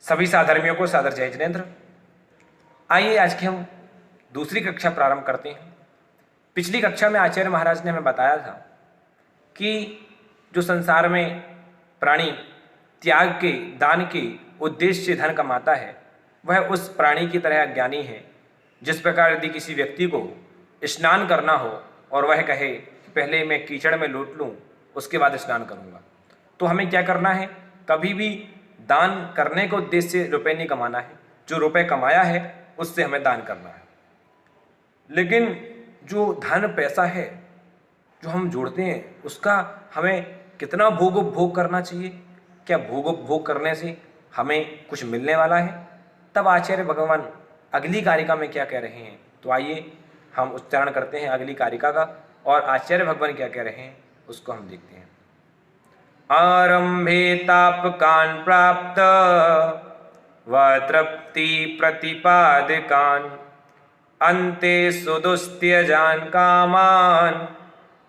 सभी साधर्मियों को सादर जय जिनेन्द्र। आइए आज की हम दूसरी कक्षा प्रारंभ करते हैं। पिछली कक्षा में आचार्य महाराज ने हमें बताया था कि जो संसार में प्राणी त्याग के, दान के उद्देश्य से धन कमाता है वह उस प्राणी की तरह अज्ञानी है। जिस प्रकार यदि किसी व्यक्ति को स्नान करना हो और वह कहे कि पहले मैं कीचड़ में लोट लूँ उसके बाद स्नान करूँगा, तो हमें क्या करना है, कभी भी दान करने के उद्देश्य से रुपए नहीं कमाना है। जो रुपए कमाया है उससे हमें दान करना है। लेकिन जो धन पैसा है जो हम जोड़ते हैं उसका हमें कितना भोग उपभोग करना चाहिए, क्या भोग उपभोग करने से हमें कुछ मिलने वाला है। तब आचार्य भगवान अगली कारिका में क्या कह रहे हैं, तो आइए हम उच्चारण करते हैं अगली कारिका का और आचार्य भगवान क्या कह रहे हैं उसको हम देखते हैं। आरंभे तापकान प्राप्त व तृप्ति प्रतिपादकान अन्ते सुदुस्त्यजान कामान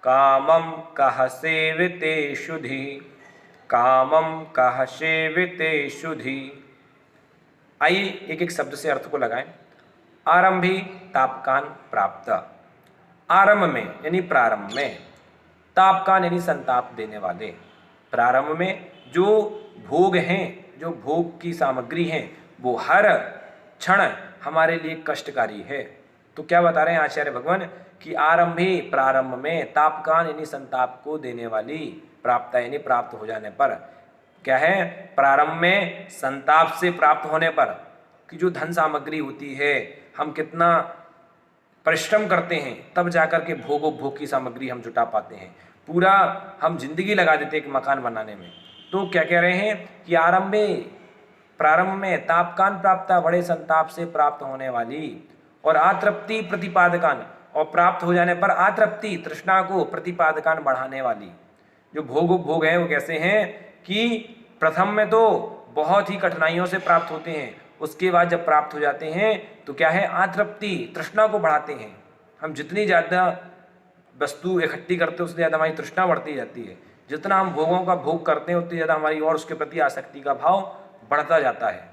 कामम कह सेविते शुधि कामम कह सेविते शुधि। आइए एक एक शब्द से अर्थ को लगाएं। आरंभी तापकान प्राप्त, आरंभ में यानी प्रारंभ में, तापकान यानी संताप देने वाले। प्रारंभ में जो भोग हैं, जो भोग की सामग्री हैं वो हर क्षण हमारे लिए कष्टकारी है। तो क्या बता रहे हैं आचार्य भगवान कि आरंभी प्रारंभ में, तापकान यानी संताप को देने वाली, प्राप्त यानी प्राप्त हो जाने पर, क्या है प्रारंभ में संताप से प्राप्त होने पर कि जो धन सामग्री होती है हम कितना परिश्रम करते हैं तब जाकर के भोग उपभोग की सामग्री हम जुटा पाते हैं। पूरा हम जिंदगी लगा देते हैं एक मकान बनाने में। तो क्या कह रहे हैं कि आरंभे प्रारंभ में तापकान प्राप्त, बड़े संताप से प्राप्त होने वाली, और आतृप्ति प्रतिपादकान, और प्राप्त हो जाने पर आतृप्ति तृष्णा को प्रतिपादकान बढ़ाने वाली। जो भोग उपभोग है वो कैसे हैं कि प्रथम में तो बहुत ही कठिनाइयों से प्राप्त होते हैं, उसके बाद जब प्राप्त हो जाते हैं तो क्या है आतृप्ति तृष्णा को बढ़ाते हैं। हम जितनी ज़्यादा वस्तु इकट्ठी करते हैं उससे ज़्यादा हमारी तृष्णा बढ़ती जाती है। जितना हम भोगों का भोग करते हैं उतनी ज़्यादा हमारी और उसके प्रति आसक्ति का भाव बढ़ता जाता है।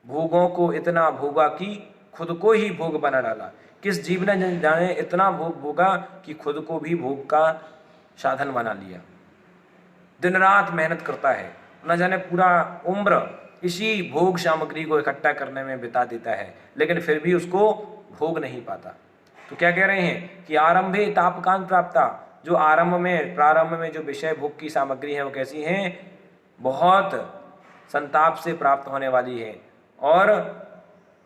भोगों को इतना भोगा कि खुद को ही भोग बना डाला। किस जीव ने जाने इतना भोग भोगा कि खुद को भी भोग का साधन बना लिया। दिन रात मेहनत करता है, न जाने पूरा उम्र इसी भोग सामग्री को इकट्ठा करने में बिता देता है, लेकिन फिर भी उसको भोग नहीं पाता। तो क्या कह रहे हैं कि आरंभे तापकान प्राप्ता, जो आरंभ में, प्रारंभ में जो विषय भोग की सामग्री है वो कैसी हैं, बहुत संताप से प्राप्त होने वाली है, और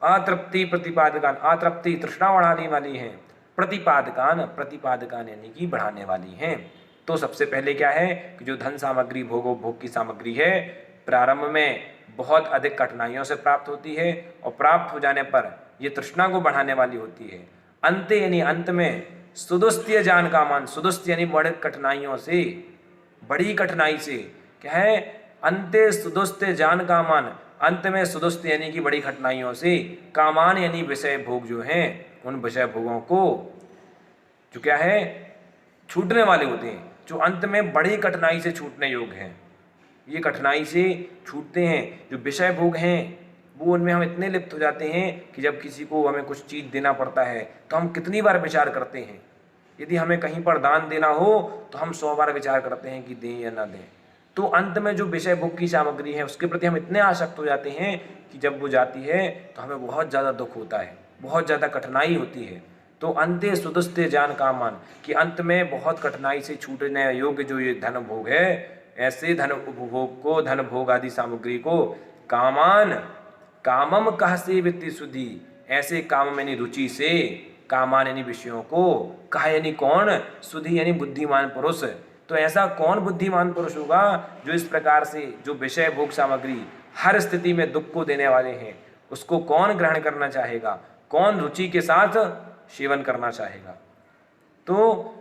अतृप्ति प्रतिपादकान, अतृप्ति तृष्णा बढ़ाने वाली है, प्रतिपादकान, प्रतिपादकान यानी कि बढ़ाने वाली हैं। तो सबसे पहले क्या है कि जो धन सामग्री, भोग की सामग्री है प्रारंभ में बहुत अधिक कठिनाइयों से प्राप्त होती है और प्राप्त हो जाने पर ये तृष्णा को बढ़ाने वाली होती है। अंत यानी अंत में सुदुस्त्य जान का मान, सुदुस्त्य यानी बड़े कठिनाइयों से, बड़ी कठिनाई से, क्या है अंत्य सुदुस्त्य जान का मान, अंत में सुदुस्त यानी कि बड़ी कठिनाइयों से, कामान यानी विषय भोग जो हैं उन विषय भोगों को जो क्या है छूटने वाले होते हैं, जो अंत में बड़ी कठिनाई से छूटने योग्य हैं। ये कठिनाई से छूटते हैं। जो विषय भोग हैं वो उनमें हम इतने लिप्त हो जाते हैं कि जब किसी को हमें कुछ चीज़ देना पड़ता है तो हम कितनी बार विचार करते हैं। यदि हमें कहीं पर दान देना हो तो हम 100 बार विचार करते हैं कि दें या ना दें। तो अंत में जो विषय भोग की सामग्री है उसके प्रति हम इतने आसक्त हो जाते हैं कि जब वो जाती है तो हमें बहुत ज़्यादा दुख होता है, बहुत ज़्यादा कठिनाई होती है। तो अंत्य सुदुस्त्य जान का मान कि अंत में बहुत कठिनाई से छूटने योग्य जो ये धन भोग है, ऐसे धन उपभोग को, धन भोग आदि सामग्री को कामान, कामम कह सेविते शुधि, ऐसे काम यानी रुचि से, कामान यानी विषयों को, कह यानी कौन, शुधि यानी बुद्धिमान पुरुष। तो ऐसा कौन बुद्धिमान पुरुष होगा जो इस प्रकार से जो विषय भोग सामग्री हर स्थिति में दुख को देने वाले हैं उसको कौन ग्रहण करना चाहेगा, कौन रुचि के साथ सेवन करना चाहेगा। तो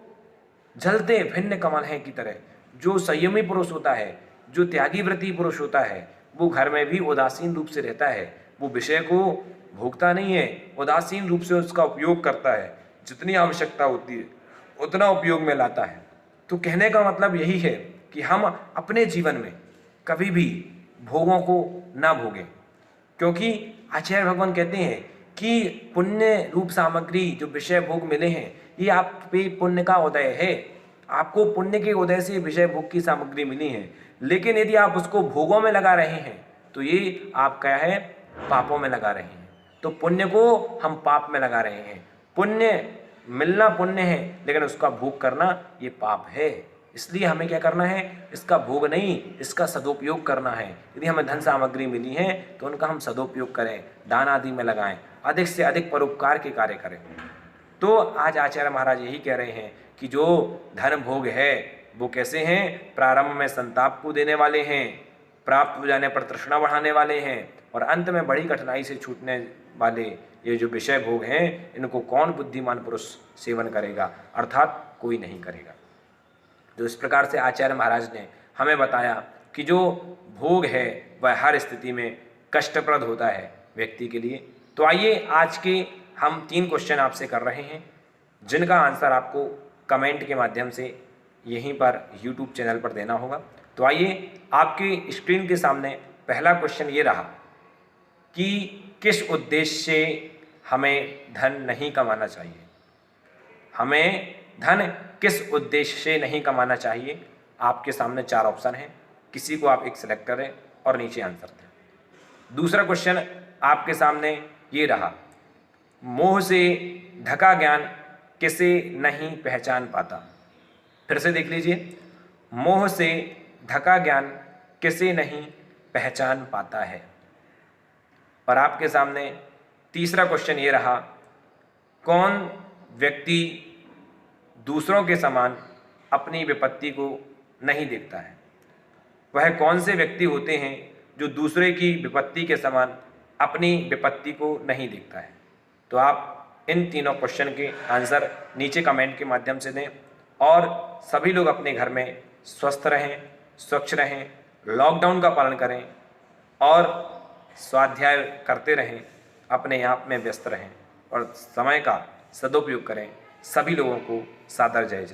जलते भिन्न कमल हैं की तरह जो संयमी पुरुष होता है, जो त्यागी व्रती पुरुष होता है, वो घर में भी उदासीन रूप से रहता है। वो विषय को भोगता नहीं है, उदासीन रूप से उसका उपयोग करता है, जितनी आवश्यकता होती है उतना उपयोग में लाता है। तो कहने का मतलब यही है कि हम अपने जीवन में कभी भी भोगों को ना भोगें, क्योंकि आचार्य भगवान कहते हैं कि पुण्य रूप सामग्री जो विषय भोग मिले हैं, ये आप पे पुण्य का उदय है। आपको पुण्य के उदय से विषय भोग की सामग्री मिली है, लेकिन यदि आप उसको भोगों में लगा रहे हैं तो ये आप क्या है, पापों में लगा रहे हैं। तो पुण्य को हम पाप में लगा रहे हैं। पुण्य मिलना पुण्य है, लेकिन उसका भोग करना ये पाप है। इसलिए हमें क्या करना है, इसका भोग नहीं, इसका सदुपयोग करना है। यदि हमें धन सामग्री मिली है तो उनका हम सदुपयोग करें, दान आदि में लगाएं, अधिक से अधिक परोपकार के कार्य करें। तो आज आचार्य महाराज यही कह रहे हैं कि जो धन भोग है वो कैसे हैं, प्रारंभ में संताप को देने वाले हैं, प्राप्त हो जाने पर तृष्णा बढ़ाने वाले हैं, और अंत में बड़ी कठिनाई से छूटने वाले ये जो विषय भोग हैं, इनको कौन बुद्धिमान पुरुष सेवन करेगा, अर्थात कोई नहीं करेगा। तो इस प्रकार से आचार्य महाराज ने हमें बताया कि जो भोग है वह हर स्थिति में कष्टप्रद होता है व्यक्ति के लिए। तो आइए आज के हम 3 क्वेश्चन आपसे कर रहे हैं, जिनका आंसर आपको कमेंट के माध्यम से यहीं पर यूट्यूब चैनल पर देना होगा। तो आइए, आपकी स्क्रीन के सामने पहला क्वेश्चन ये रहा कि किस उद्देश्य से हमें धन नहीं कमाना चाहिए। हमें धन किस उद्देश्य से नहीं कमाना चाहिए। आपके सामने 4 ऑप्शन हैं, किसी को आप एक सिलेक्ट करें और नीचे आंसर दें। दूसरा क्वेश्चन आपके सामने ये रहा, मोह से ढका ज्ञान किसे नहीं पहचान पाता। फिर से देख लीजिए, मोह से ढका ज्ञान किसे नहीं पहचान पाता है। और आपके सामने तीसरा क्वेश्चन ये रहा, कौन व्यक्ति दूसरों के समान अपनी विपत्ति को नहीं देखता है। वह कौन से व्यक्ति होते हैं जो दूसरे की विपत्ति के समान अपनी विपत्ति को नहीं देखता है। तो आप इन तीनों क्वेश्चन के आंसर नीचे कमेंट के माध्यम से दें, और सभी लोग अपने घर में स्वस्थ रहें, स्वच्छ रहें, लॉकडाउन का पालन करें और स्वाध्याय करते रहें, अपने आप में व्यस्त रहें और समय का सदुपयोग करें। सभी लोगों को सादर जय।